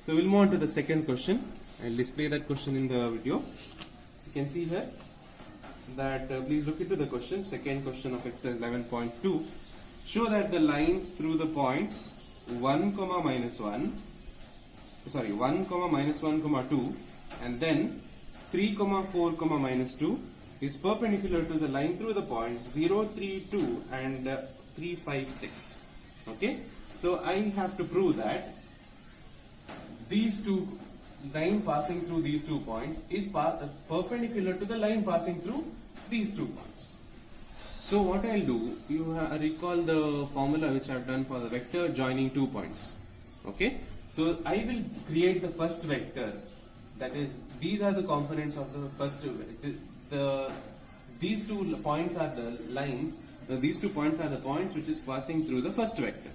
So we'll move on to the second question. I'll display that question in the video. So you can see here that please look into the question. Second question of exercise 11.2. Show that the lines through the points 1, minus 1, 1, minus 1, 2, and then 3, 4, minus 2 is perpendicular to the line through the points 0, 3, 2 and 3, 5, 6. Okay, so I have to prove that these two line passing through these 2 points is perpendicular to the line passing through these 2 points. So what I'll do, you recall the formula which I've done for the vector joining 2 points. Okay, so I will create the first vector, that is, these are the components of the first two. These 2 points are the lines. These 2 points are the points which is passing through the first vector.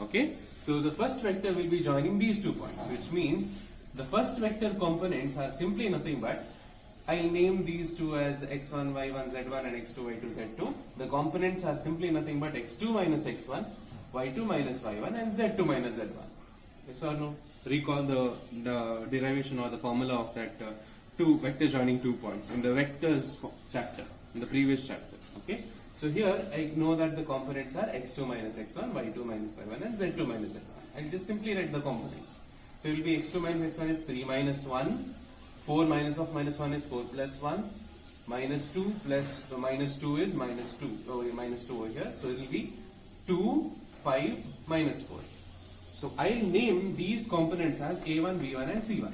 Okay, so the first vector will be joining these 2 points, which means the first vector components are simply nothing but, I'll name these 2 as x1, y1, z1 and x2, y2, z2. The components are simply nothing but x2 minus x1, y2 minus y1 and z2 minus z1. Yes or no? Recall the derivation or the formula of that vector joining 2 points in the vectors chapter, in the previous chapter. Okay, so here I know that the components are x2 minus x1, y2 minus y1 and z2 minus z1. I'll just simply write the components. So it will be x2 minus x1 is 3 minus 1, 4 minus of minus 1 is 4 plus 1, minus 2 plus minus 2 is minus 2, minus 2 over here. So it will be 2, 5, minus 4. So I'll name these components as A1, B1 and C1.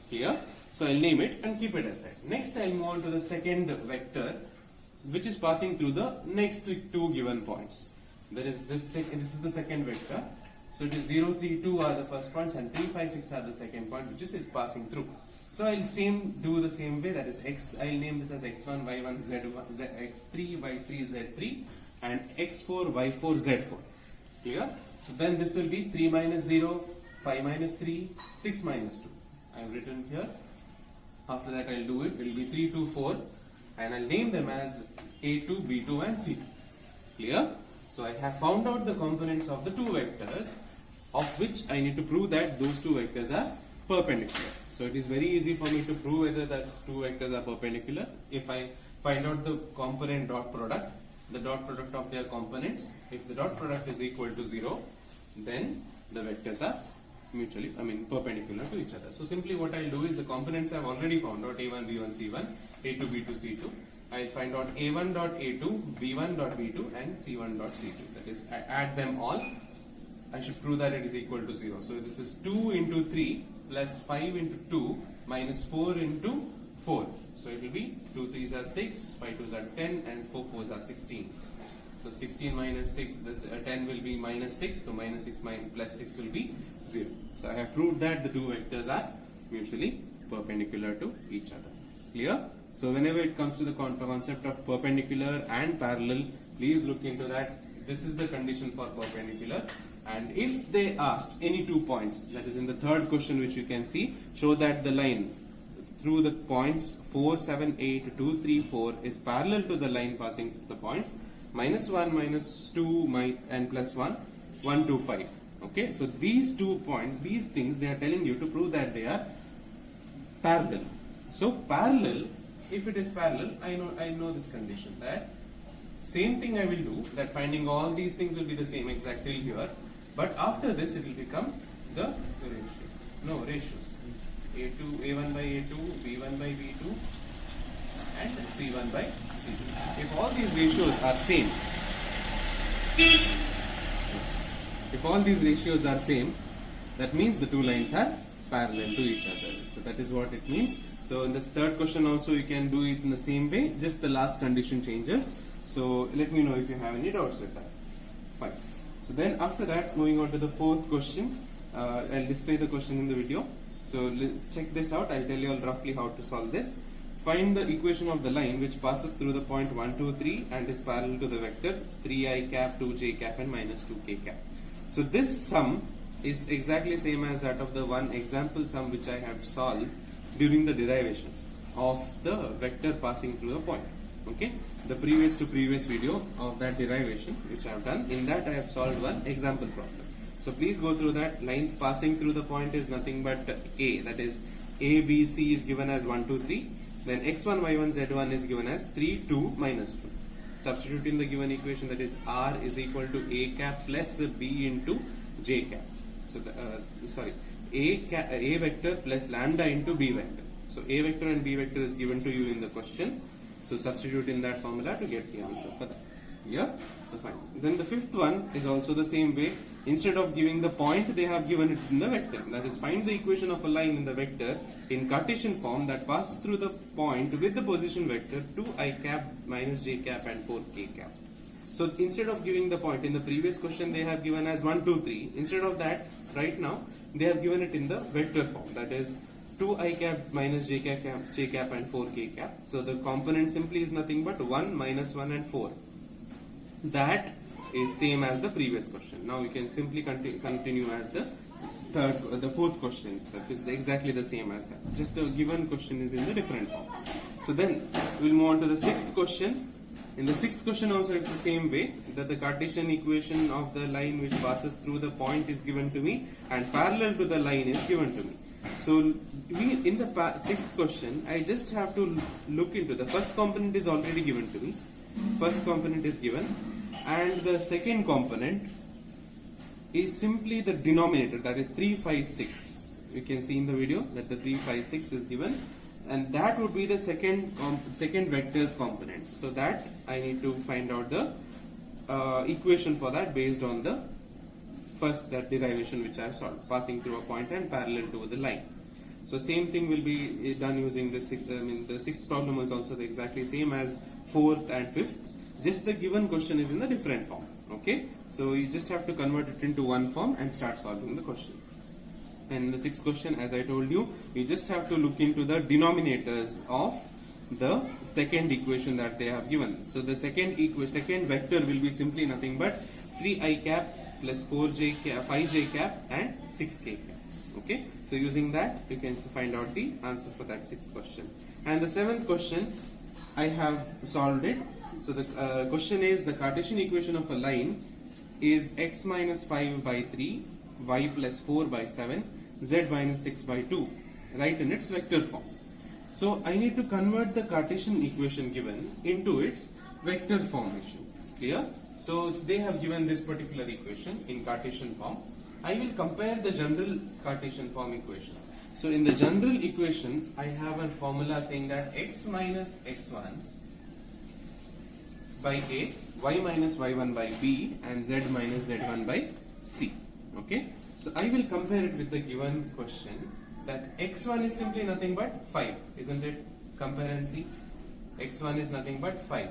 Here. So I'll name it and keep it aside. Next I'll move on to the second vector, which is passing through the next 2 given points. That is this is the second vector. So it is 0, 3, 2 are the first points and 3, 5, 6 are the second point, which is it passing through. So I'll do the same way, that is I'll name this as x1, y1, z1, x3, y3, z3 and x4, y4, z4. Clear? So then this will be 3 minus 0, 5 minus 3, 6 minus 2. I have written here. After that I'll do it. It will be 3, 2, 4 and I'll name them as A2, B2 and C2. Clear? So I have found out the components of the 2 vectors, of which I need to prove that those 2 vectors are perpendicular. So it is very easy for me to prove whether those 2 vectors are perpendicular if I find out the component dot product, the dot product of their components. If the dot product is equal to 0, then the vectors are perpendicular to each other. So simply what I'll do is, the components I've already found out, A1, B1, C1, A2, B2, C2. I'll find out A1 dot A2, B1 dot B2 and C1 dot C2. That is, I add them all. I should prove that it is equal to 0. So this is 2 into 3 plus 5 into 2 minus 4 into 4. So it will be 2 3s are 6, 5 2s are 10 and 4 4s are 16. So 16 minus 6, this 10 will be minus 6. So minus 6 plus 6 will be 0. So I have proved that the 2 vectors are mutually perpendicular to each other. Clear? So whenever it comes to the concept of perpendicular and parallel, please look into that. This is the condition for perpendicular. And if they asked any 2 points, that is in the third question which you can see, show that the line through the points 4, 7, 8, 2, 3, 4 is parallel to the line passing the points minus 1, minus 2 and plus 1, 1, 2, 5. Okay, so these 2 points, these things, they are telling you to prove that they are parallel. So parallel, if it is parallel, I know this condition, that same thing I will do, that finding all these things will be the same exactly here, but after this it will become the ratios. A1 by A2, B1 by B2 and C1 by C2. If all these ratios are same, that means the 2 lines are parallel to each other. So that is what it means. So in this third question also you can do it in the same way, just the last condition changes. So let me know if you have any doubts with that. Fine. So then after that, moving on to the fourth question, I'll display the question in the video. So check this out. I'll tell you all roughly how to solve this. Find the equation of the line which passes through the point 1, 2, 3 and is parallel to the vector 3i cap, 2j cap and minus 2k cap. So this sum is exactly same as that of the one example sum which I have solved during the derivation of the vector passing through the point. Okay, the previous video of that derivation which I have done, in that I have solved one example problem. So please go through that. Line passing through the point is nothing but A. That is A, B, C is given as 1, 2, 3. Then x1, y1, z1 is given as 3, 2, minus 2. Substitute in the given equation, that is R is equal to A cap plus B into J cap. So A vector plus lambda into B vector. So A vector and B vector is given to you in the question. So substitute in that formula to get the answer for that. Yeah, so fine. Then the fifth one is also the same way. Instead of giving the point, they have given it in the vector. That is, find the equation of a line in the vector in Cartesian form that passes through the point with the position vector 2i cap minus j cap and 4k cap. So instead of giving the point in the previous question, they have given as 1, 2, 3. Instead of that, right now they have given it in the vector form. That is 2i cap minus j cap and 4k cap. So the component simply is nothing but 1, minus 1 and 4. That is same as the previous question. Now we can simply continue as the fourth question itself. It's exactly the same as that. Just a given question is in the different form. So then we'll move on to the sixth question. In the sixth question also it's the same way, that the Cartesian equation of the line which passes through the point is given to me and parallel to the line is given to me. So in the sixth question, I just have to look into the first component is already given to me. First component is given, and the second component is simply the denominator, that is 3, 5, 6. You can see in the video that the 3, 5, 6 is given, and that would be the second vector's component. So that I need to find out the equation for that based on the first derivation which I have solved, passing through a point and parallel to the line. So same thing will be done using the sixth problem is also the exactly same as fourth and fifth. Just the given question is in the different form. Okay, so you just have to convert it into one form and start solving the question. And the sixth question, as I told you, you just have to look into the denominators of the second equation that they have given. So the second vector will be simply nothing but 3i cap plus 4j cap, 5j cap and 6k cap. Okay, so using that you can find out the answer for that sixth question. And the seventh question, I have solved it. So the question is, the Cartesian equation of a line is x minus 5 by 3, y plus 4 by 7, z minus 6 by 2, right in its vector form. So I need to convert the Cartesian equation given into its vector formation. Clear? So they have given this particular equation in Cartesian form. I will compare the general Cartesian form equation. So in the general equation, I have a formula saying that x minus x1 by A, y minus y1 by B, and z minus z1 by C. Okay, so I will compare it with the given question that x1 is simply nothing but 5, isn't it? Compare and see. X1 is nothing but 5.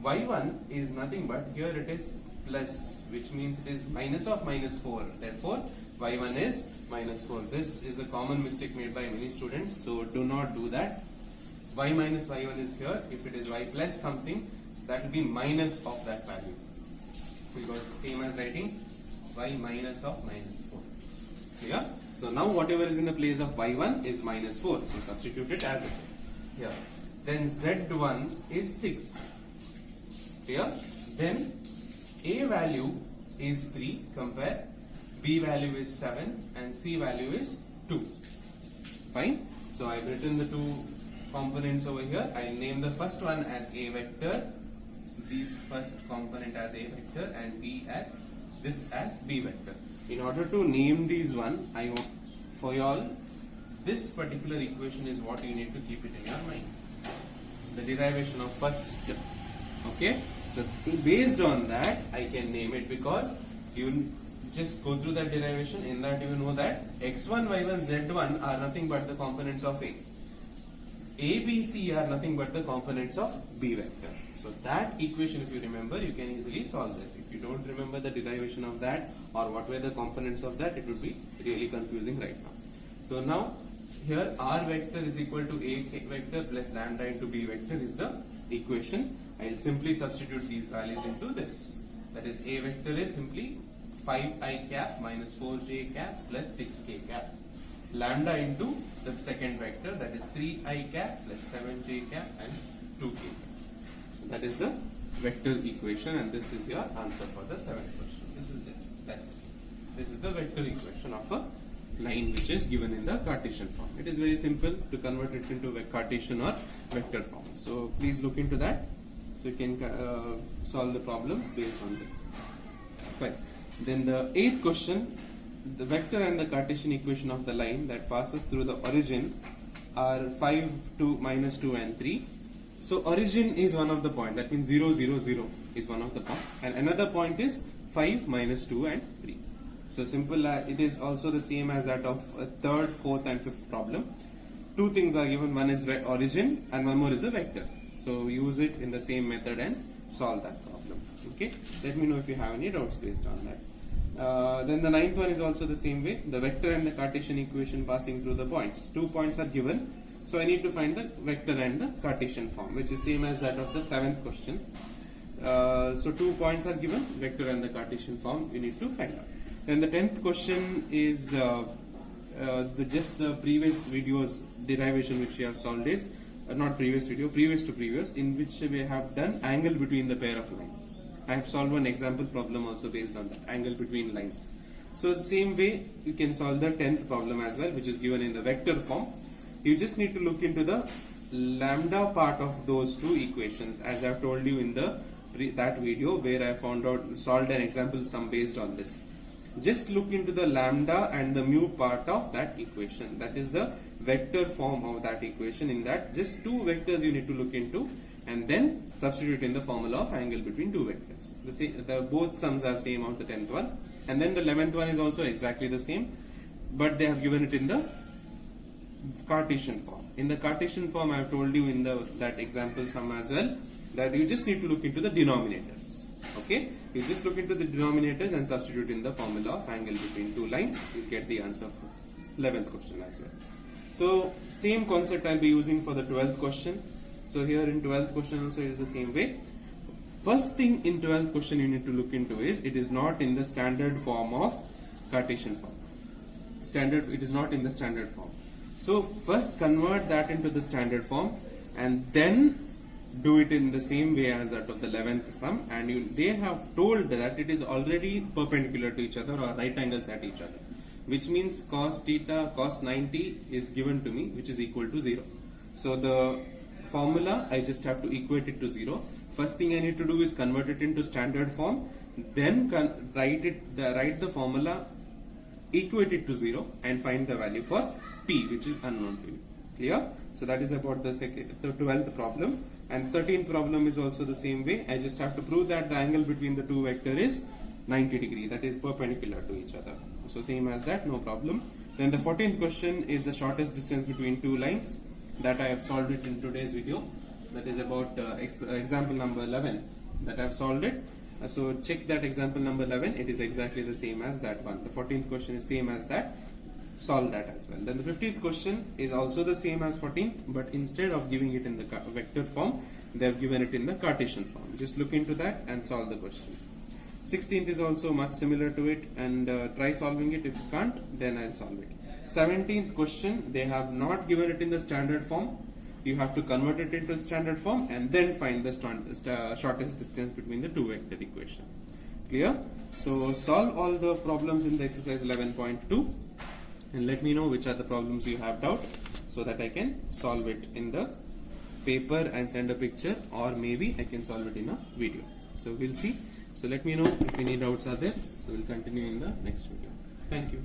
Y1 is nothing but, here it is plus, which means it is minus of minus 4. Therefore, y1 is minus 4. This is a common mistake made by many students, so do not do that. Y minus y1 is here. If it is y plus something, so that will be minus of that value. Because same as writing y minus of minus 4. Clear? So now whatever is in the place of y1 is minus 4. So substitute it as it is. Here. Then z1 is 6. Clear? Then A value is 3, compare, B value is 7 and C value is 2. Fine? So I have written the two components over here. I name the first one as A vector, this first component as A vector, and B as this as B vector. In order to name these one, I hope for you all, this particular equation is what you need to keep it in your mind. The derivation of first. Okay, so based on that I can name it, because you just go through that derivation. In that you know that x1, y1, z1 are nothing but the components of A. A, B, C are nothing but the components of B vector. So that equation, if you remember, you can easily solve this. If you don't remember the derivation of that or what were the components of that, it would be really confusing right now. So now here R vector is equal to A vector plus lambda into B vector is the equation. I will simply substitute these values into this. That is, A vector is simply 5i cap minus 4j cap plus 6k cap. Lambda into the second vector, that is 3i cap plus 7j cap and 2k cap. So that is the vector equation, and this is your answer for the seventh question. This is it. That's it. This is the vector equation of a line which is given in the Cartesian form. It is very simple to convert it into a Cartesian or vector form. So please look into that. So you can solve the problems based on this. Fine. Then the 8th question, the vector and the Cartesian equation of the line that passes through the origin are 5, 2, minus 2 and 3. So origin is one of the point, that means 0, 0, 0 is one of the point, and another point is 5, minus 2 and 3. So simple, it is also the same as that of a third, fourth and fifth problem. Two things are given, one is origin and one more is a vector. So use it in the same method and solve that problem. Okay, let me know if you have any doubts based on that. Then the 9th one is also the same way, the vector and the Cartesian equation passing through the points. 2 points are given, so I need to find the vector and the Cartesian form, which is same as that of the 7th question. So 2 points are given, vector and the Cartesian form we need to find out. Then the 10th question is just the previous video's derivation which we have solved is not previous video, previous to previous, in which we have done angle between the pair of lines. I have solved one example problem also based on that, angle between lines. So the same way you can solve the 10th problem as well, which is given in the vector form. You just need to look into the lambda part of those two equations, as I have told you in the that video where I found out solved an example sum based on this. Just look into the lambda and the mu part of that equation. That is the vector form of that equation. In that, just two vectors you need to look into, and then substitute in the formula of angle between two vectors. Both sums are same of the 10th one, and then the 11th one is also exactly the same, but they have given it in the Cartesian form. In the Cartesian form, I have told you in that example sum as well that you just need to look into the denominators. Okay, you just look into the denominators and substitute in the formula of angle between two lines. You get the answer for 11th question as well. So same concept I'll be using for the 12th question. So here in 12th question also it is the same way. First thing in 12th question you need to look into is it is not in the standard form of Cartesian form. It is not in the standard form. So first convert that into the standard form and then do it in the same way as that of the 11th sum, and they have told that it is already perpendicular to each other or right angles at each other, which means cos theta, cos 90 is given to me, which is equal to 0. So the formula I just have to equate it to 0. First thing I need to do is convert it into standard form, then write the formula, equate it to 0 and find the value for p, which is unknown to you. Clear? So that is about the 12th problem. And 13th problem is also the same way. I just have to prove that the angle between the two vectors is 90 degree, that is perpendicular to each other. So same as that, no problem. Then the 14th question is the shortest distance between two lines, that I have solved it in today's video. That is about example number 11 that I have solved it. So check that example number 11, it is exactly the same as that one. The 14th question is same as that. Solve that as well. Then the 15th question is also the same as 14th, but instead of giving it in the vector form, they have given it in the Cartesian form. Just look into that and solve the question. 16th is also much similar to it, and try solving it. If you can't, then I'll solve it. 17th question, they have not given it in the standard form. You have to convert it into standard form and then find the shortest distance between the two vector equation. Clear? So solve all the problems in the exercise 11.2. and let me know which are the problems you have doubt, so that I can solve it in the paper and send a picture, or maybe I can solve it in a video. So we'll see. So let me know if any doubts are there. So we'll continue in the next video. Thank you.